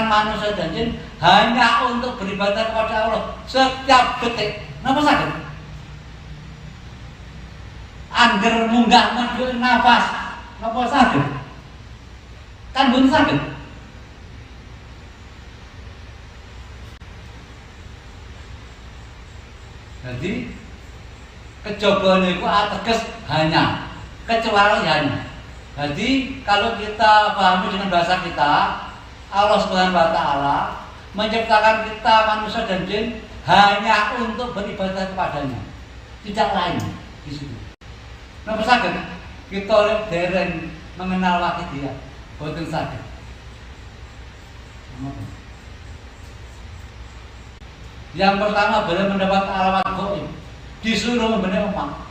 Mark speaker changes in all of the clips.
Speaker 1: manusia dan jin hanya untuk beribadah kepada Allah setiap detik. Napa saged? Angger munggah medhun nafas, napa saged? Kan mboten saged. Jadi kejaba niku ateges hanya, kecuali hanya. Jadi kalau kita pahami dengan bahasa kita, Allah Subhanahu wa taala menciptakan kita manusia dan jin hanya untuk beribadah kepadanya. Tidak lain di situ. Napa saged kita dereng mengenal Wahidiyah? Boten saged. Yang pertama beliau mendapat alamat gaib, disuruh membenahi umat.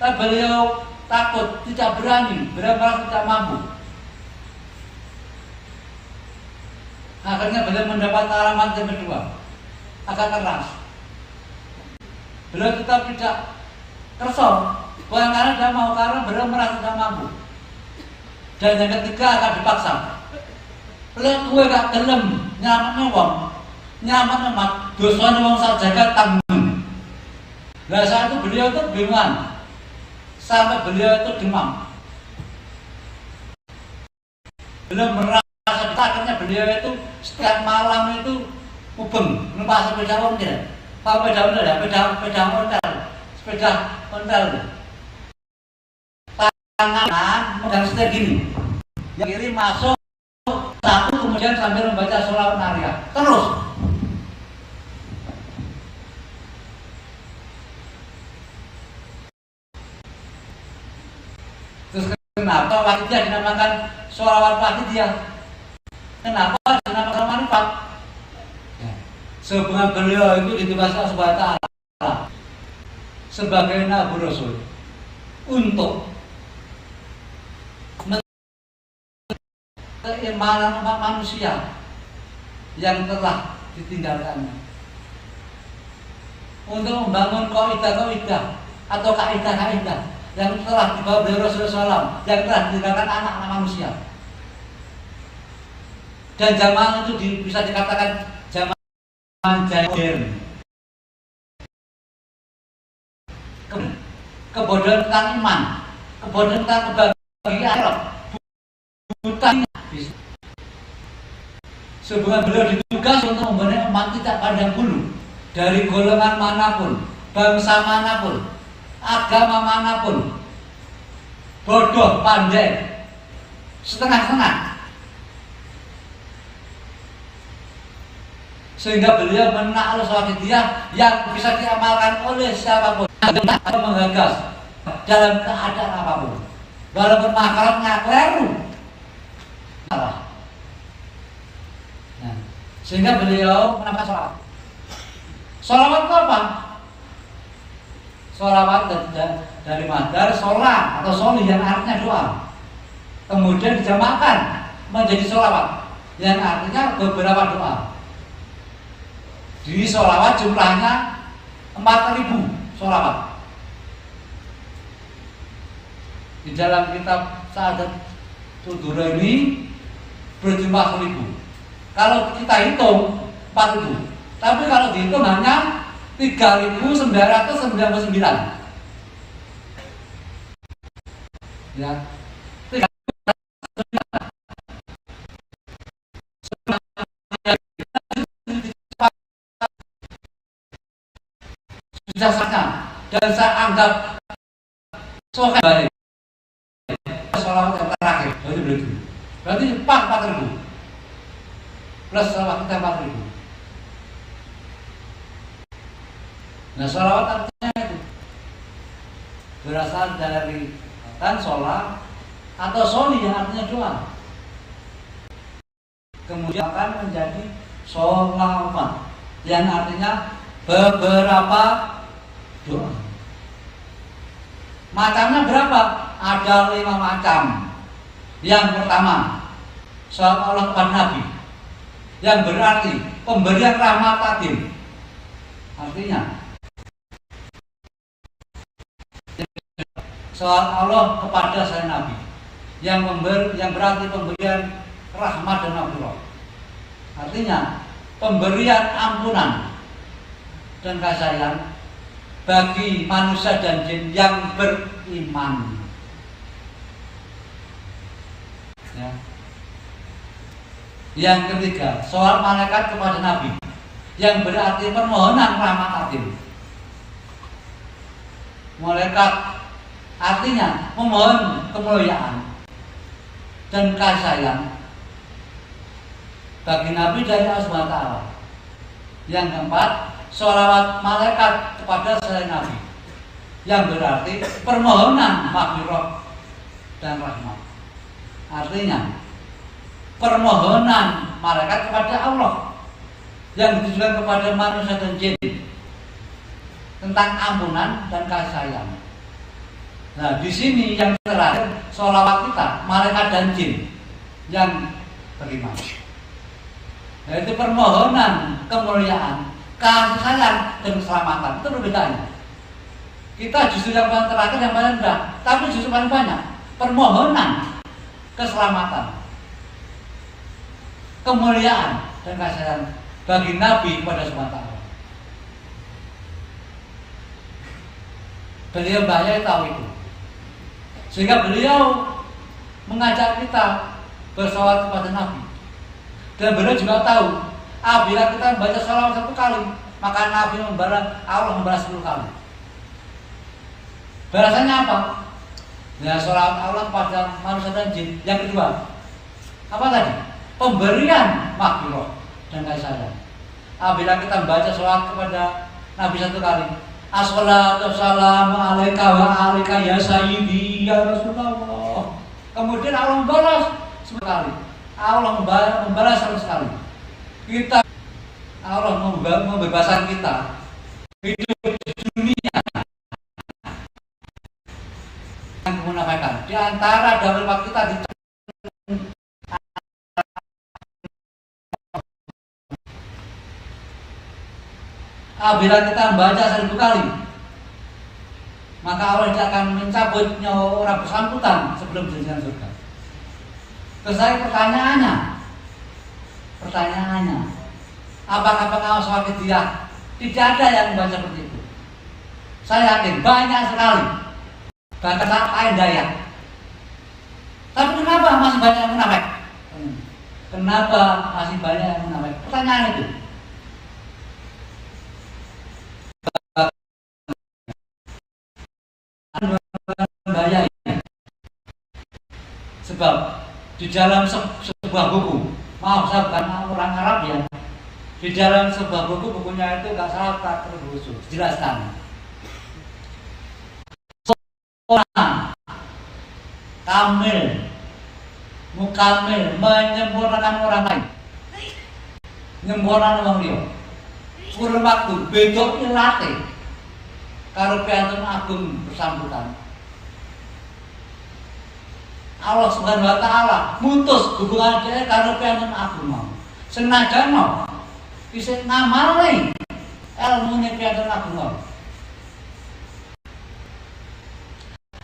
Speaker 1: Tapi beliau takut, tidak berani, beliau merasa tidak mampu. Akhirnya beliau mendapat alamat yang kedua, agak keras. Beliau tetap tidak kerso, bukan karena tidak mau, karena beliau merasa tidak mampu. Dan yang ketiga akan dipaksa. Beliau kue gak gelem, nyamannya wong, nyaman amat, dosanya wong sak jagat tanggung. Nah saat itu beliau itu bingungan, sampai beliau itu demam. Beliau merasa, akhirnya beliau itu setiap malam itu ubeng, numpak sepeda ontel. Apa sepeda ontel ya? Sepeda ontel. Sepeda ontel. Tangan megang setir gini. Yang kiri masuk satu, kemudian sambil membaca sholawat nariyah. Terus. Terus kenapa Wahidiyah dinamakan sholawat Wahidiyah? Kenapa dinamakan marifat? Sebenarnya beliau itu ditugaskan Allah Subhanahu wa taala sebagai nabi rasul untuk keimanan umat manusia yang telah ditinggalkannya, untuk membangun kaidah-kaidah atau kaidah-kaidah yang telah dibawa oleh Rasulullah SAW yang telah ditinggalkan anak-anak manusia. Dan zaman itu bisa dikatakan zaman modern. Kebodohan tentang iman, kebodohan tentang kebahagiaan, buta. Sebelum beliau ditugas untuk membenahi umat tidak pandang bulu, dari golongan manapun, bangsa manapun, agama manapun, bodoh, pandai, setengah-setengah. Sehingga beliau menakluk Wahidiyah yang bisa diamalkan oleh siapapun atau menggagas dalam keadaan apapun, walaupun makalnya keliru. Nah, sehingga beliau menambah sholawat. Sholawat itu apa? Sholawat dari madar sholat atau sholih yang artinya doa, kemudian dijamakkan menjadi sholawat yang artinya beberapa doa. Di sholawat jumlahnya 4.000 sholawat. Di dalam kitab Sa'adat Tudura ini berjumlah 1.000. Kalau kita hitung 4.000, tapi kalau dihitung hanya 3.999. Ya. Sudah sangat, dan saya anggap soal baik. Sholawat yang terakhir berarti 4.000 plus sholawat kita 4.000. Nah sholawat artinya itu berasal dari kan sholat atau sholih yang artinya doa, kemudian akan menjadi sholawat yang artinya beberapa doa. Macamnya berapa? Ada 5 macam. Yang pertama, sholawat Allah kepada Nabi, yang berarti pemberian rahmat adil. Artinya sholawat Allah kepada saya Nabi, yang berarti pemberian rahmat dan Allah. Artinya pemberian ampunan dan kasih sayang bagi manusia dan jin yang beriman. Ya. Yang ketiga, soal malaikat kepada Nabi, yang berarti permohonan rahmat atin. Malaikat artinya memohon kemuliaan dan kasih sayang bagi Nabi dari Allah SWT. Yang keempat, sholawat malaikat kepada selain Nabi, yang berarti permohonan maghfirah dan rahmat. Artinya permohonan malaikat kepada Allah yang ditujukan kepada manusia dan jin tentang ampunan dan kasih sayang. Nah, di sini yang terakhir sholawat kita malaikat dan jin yang beriman, yaitu permohonan kemuliaan, kasih sayang dan keselamatan. Itu perbedaannya. Kita justru yang paling terakhir, yang paling rendah, tapi justru paling banyak permohonan keselamatan, kemuliaan dan kasih sayang bagi Nabi kepada SWT. Beliau banyak tahu itu, sehingga beliau mengajak kita bersolawat kepada Nabi. Dan beliau juga tahu, apabila kita membaca sholawat 1 kali, maka Nabi Allah membalas 10 kali. Balasannya apa? Ya, sholawat Allah kepada manusia dan jin. Yang kedua, apa tadi? Pemberian maghfirah dan kasih sayang. Apabila kita membaca sholawat kepada Nabi 1 kali, assalatu wassalamu alaika wa alaika ya sayyidi ya Rasulullah. Kemudian Allah membalas 10 kali. Allah membalas 100 kali. Kita Allah membebaskan kita hidup di dunia yang kemunafikan. Di antara dalam kita di apabila kita membaca 1000 kali, maka Allah tidak akan mencabut nyawa orang bersangkutan sebelum janjian surga. Terus saya pertanyaannya, apakah pengawas wakil dia? Tidak ada yang membaca seperti itu. Saya yakin banyak sekali, bahkan lain daya. Tapi kenapa masih banyak yang munafik? Kenapa masih banyak yang munafik? Pertanyaan itu. Bahaya. Sebab di dalam sebuah buku, maaf saya bukan orang Arab ya, di dalam sebuah bukunya itu nggak salah tak terbusuk dijelaskan seorang kamil mukamil menyempurnakan orang lain, menyempurnakan orang dia kurun waktu bedok ilate karo piantun agung bersangkutan. Allah Subhanahu wa taala mutus hubungan dia karo piantun agung mau. Senajan mau bisa ngamale ilmune piantun agung mau.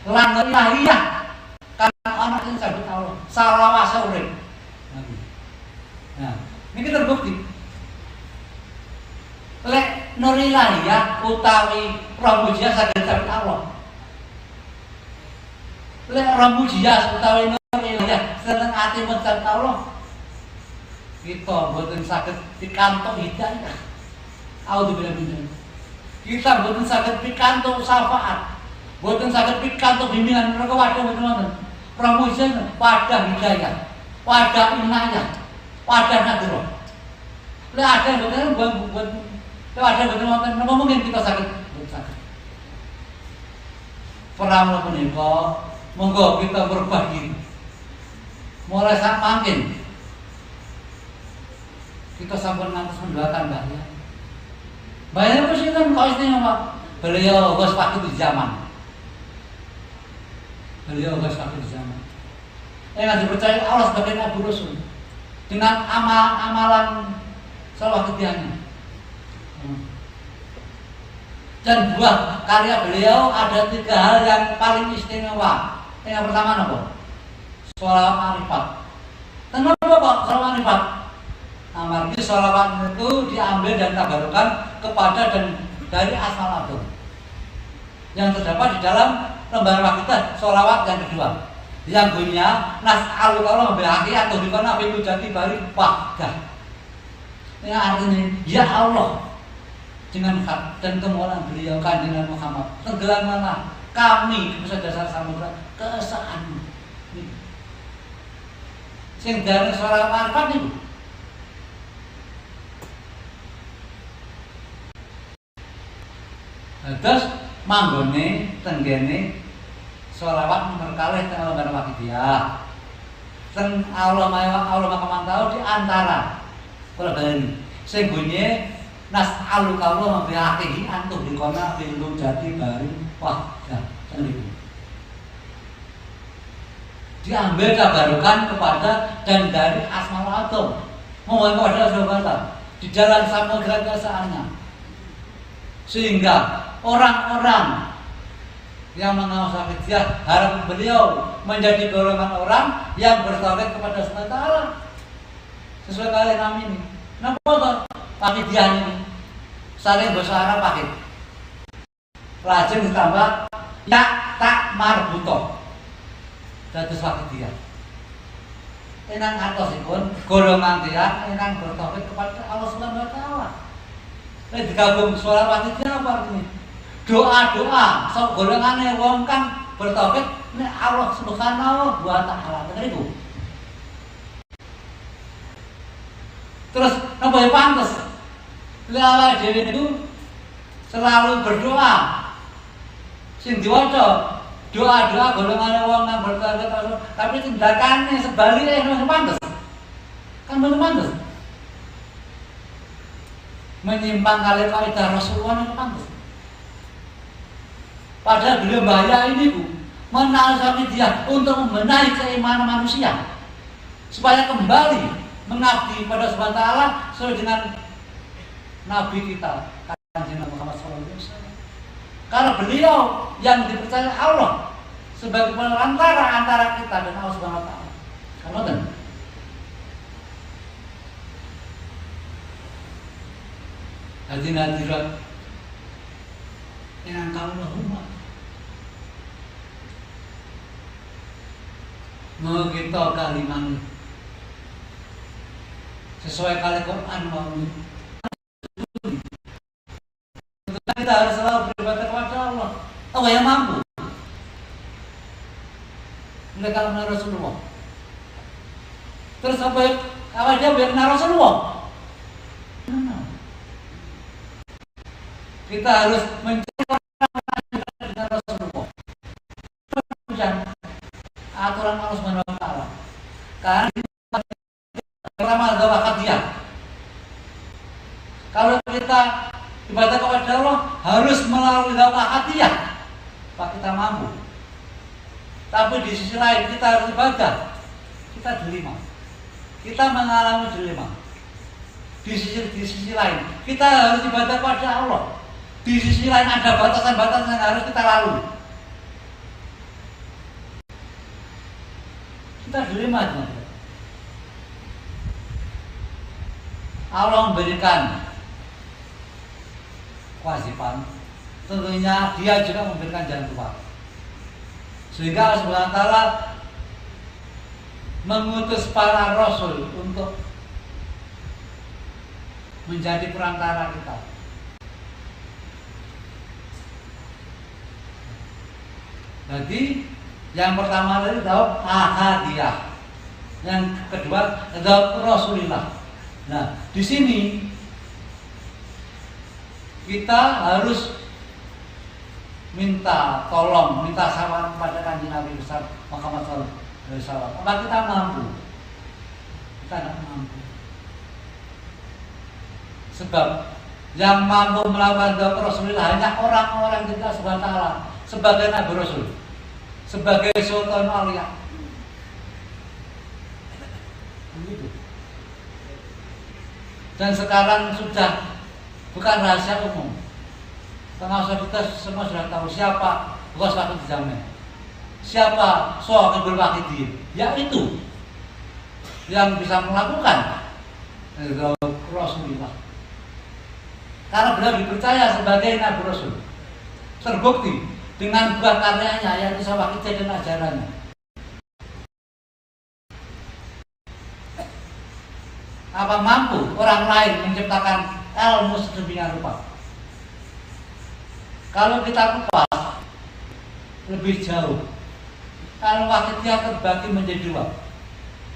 Speaker 1: Lan ilahiyah kan anak sing sabut Allah salawase urip. Nah, ini terbukti. Lek nur ilahiyah utawi roh mujizat saged sabut Allah. Lek roh mujizat utawi nur ilahiyah seneng ati sabut Allah. Kita boten saged pikantuk hidayah. Auzubillahi min dzalik. Kita boten saged pikantuk syafaat. Boten saged pikantuk bimbingan neraka wadah boten wonten. Roh mujizat wadah hidayah, wadah inayah, wadah nadroh. Lek ada boten buat kalau ada betul-betul, nama mungkin kita sakit. Perang menika, monggo kita berubah diri. Mulai saat makin kita sampun ngantos mendoakan bahaya. Bahaya apa sih kan? Kau istimewa. Beliau bos waktu di zaman. Beliau bos waktu di zaman. Yang dipercaya Allah sebagai Nabi Rasul dengan amalan salawat ketiaknya. Dan buah karya beliau ada 3 hal yang paling istimewa. Yang pertama apa? Sholawat marifat. Kenapa kok sholawat marifat? mengerti sholawat itu diambil dan tabarukan kepada dan dari Asmaul Adzam yang terdapat di dalam lembar wakidah sholawat yang kedua yang bunyinya nas'aluka Allah bihaqi atau bikona fi jati bari wahdah. Yang artinya ya Allah dengan hak dan kemuliaan beliau kanjeng Muhammad tenggelamkanlah kami di pusat dasar samudra keesaanmu. Sing dari suara marfat niku. Terus manggone tenggene sholawat berkalih teng lembar wakidah. Teng Allah Maha di antara kula baleni sing bunyi nas'aluka Allah bi haqihi antu bikona bil jati bari wahdah niku. Diambil tabarukan kepada dan dari Asmaul Adzam mohon kepada sahabat di jalan samudra keesaannya sehingga orang-orang yang mengawas dia harap beliau menjadi golongan orang yang bertauhid kepada Allah Taala sesuai kalian kami ini. Napa pakai dia ini saling bahasa Arab pakai rajin ditambah ya tak marbuto dados dia. Enang atosipun golongan dia enang bertauhid kepada Allah Subhanahu wa taala. Digabung sholawat itu apa artinya? Doa-doa sok golongane wong kang bertauhid nek Allah Subhanahu wa taala. Bener iku. Terus napa ya pantes? Lha dhewe niku selalu berdoa. Sing diwaca doa-doa golongan wong nang bertauhid tapi tindakannya sebaliknya yang pantes. Kan bener pantes. Menyimpang kali kaidah Rasulullah itu pantes. Padahal beliau bahaya ini Bu, menasihati dia untuk membenahi keimanan manusia supaya kembali mengabdi pada Subhanahu wa taala sesuai dengan Nabi kita Kanjeng Muhammad SAW. Karena beliau yang dipercaya Allah sebagai perantara antara kita dan Allah Subhanahu wa taala. Kalau kan hadirat yang kamu lahumah mau kita kaliman sesuai kali Quran mau kita harus selalu beribadah kepada Allah. Allah yang mampu. Mereka mengenal Rasulullah. Terus apa dia mengenal Rasulullah? Kita harus mencari dengan Rasulullah. Aturan Allah Subhanahu wa taala. Karena pertama adalah dia. Kalau kita ibadah kepada Allah harus melalui dakwah hadiah, Pak kita mampu. Tapi di sisi lain kita harus ibadah, kita dilema. Kita mengalami dilema. Di sisi lain kita harus ibadah kepada Allah. Di sisi lain ada batasan-batasan yang harus kita lalui. Kita dilema teman-teman. Allah memberikan kewajiban, tentunya dia juga memberikan jalan keluar. Sehingga Allah Subhanahu wa taala mengutus para rasul untuk menjadi perantara kita. Jadi yang pertama tadi adalah ahadiyah, yang kedua adalah Rasulullah. Nah, di sini kita harus minta tolong, minta saran kepada Kanjeng Nabi besar Muhammad SAW. Apa kita mampu? Kita tidak mampu. Sebab yang mampu melakukan doa Rasulullah hanya orang-orang kita Subhanahu wa taala sebagai Nabi Rasul, sebagai Sultan Aulia. Begitu. Dan sekarang sudah bukan rahasia umum. Pengawas kita semua sudah tahu siapa Bos Wakil Jamin, siapa Sohibul Wahidin, yaitu yang bisa melakukan Rasulillah. Karena beliau dipercaya sebagai Nabi Rasul. Terbukti dengan buah karyanya yaitu Sawah Ijaz dan ajarannya. Apa mampu orang lain menciptakan ilmu sedemikian rupa? Kalau kita kupas lebih jauh, kalau wakidiyah terbagi menjadi dua,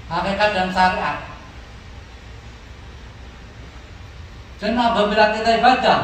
Speaker 1: hakikat dan syariat. Dan apabila kita ibadah